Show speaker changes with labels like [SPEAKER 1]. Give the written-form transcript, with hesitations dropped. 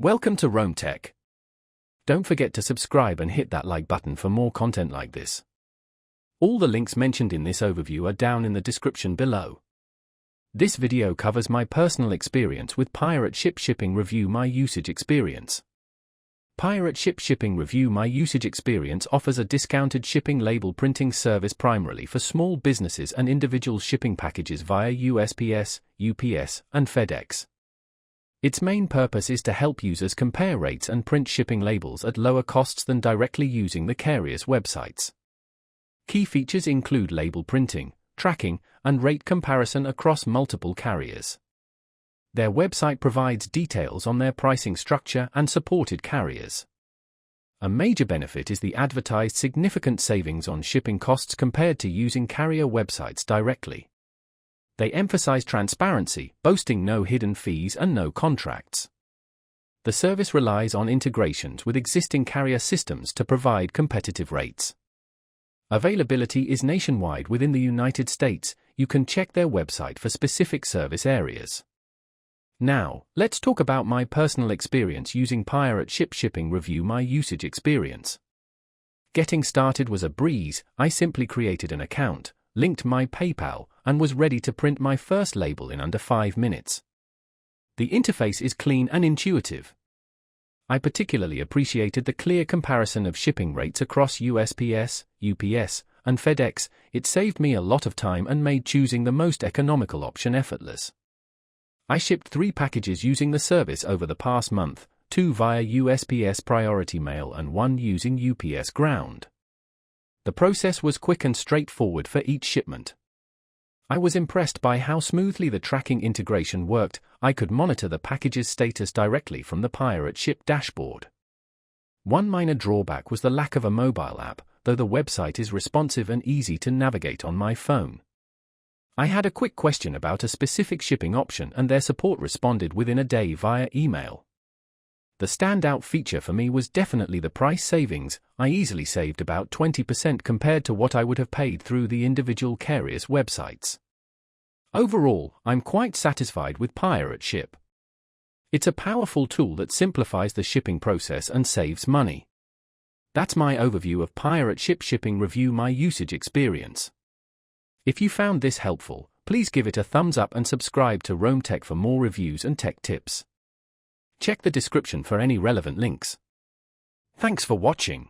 [SPEAKER 1] Welcome to Rome Tech. Don't forget to subscribe and hit that like button for more content like this. All the links mentioned in this overview are down in the description below. This video covers my personal experience with Pirate Ship Shipping. Review my usage experience. Pirate Ship Shipping. Review my usage experience offers a discounted shipping label printing service primarily for small businesses and individual shipping packages via USPS, UPS, and FedEx. Its main purpose is to help users compare rates and print shipping labels at lower costs than directly using the carrier's websites. Key features include label printing, tracking, and rate comparison across multiple carriers. Their website provides details on their pricing structure and supported carriers. A major benefit is the advertised significant savings on shipping costs compared to using carrier websites directly. They emphasize transparency, boasting no hidden fees and no contracts. The service relies on integrations with existing carrier systems to provide competitive rates. Availability is nationwide. Within the United States, you can check their website for specific service areas. Now, let's talk about my personal experience using Pirate Ship Shipping. Review my usage experience. Getting started was a breeze. I simply created an account, linked my PayPal, and was ready to print my first label in under 5 minutes. The interface is clean and intuitive. I particularly appreciated the clear comparison of shipping rates across USPS, UPS, and FedEx. It saved me a lot of time and made choosing the most economical option effortless. I shipped 3 packages using the service over the past month, 2 via USPS Priority Mail and 1 using UPS Ground. The process was quick and straightforward for each shipment. I was impressed by how smoothly the tracking integration worked. I could monitor the package's status directly from the Pirate Ship dashboard. One minor drawback was the lack of a mobile app, though the website is responsive and easy to navigate on my phone. I had a quick question about a specific shipping option and their support responded within a day via email. The standout feature for me was definitely the price savings. I easily saved about 20% compared to what I would have paid through the individual carriers' websites. Overall, I'm quite satisfied with Pirate Ship. It's a powerful tool that simplifies the shipping process and saves money. That's my overview of Pirate Ship Shipping. Review my usage experience. If you found this helpful, please give it a thumbs up and subscribe to Rome Tech for more reviews and tech tips. Check the description for any relevant links. Thanks for watching.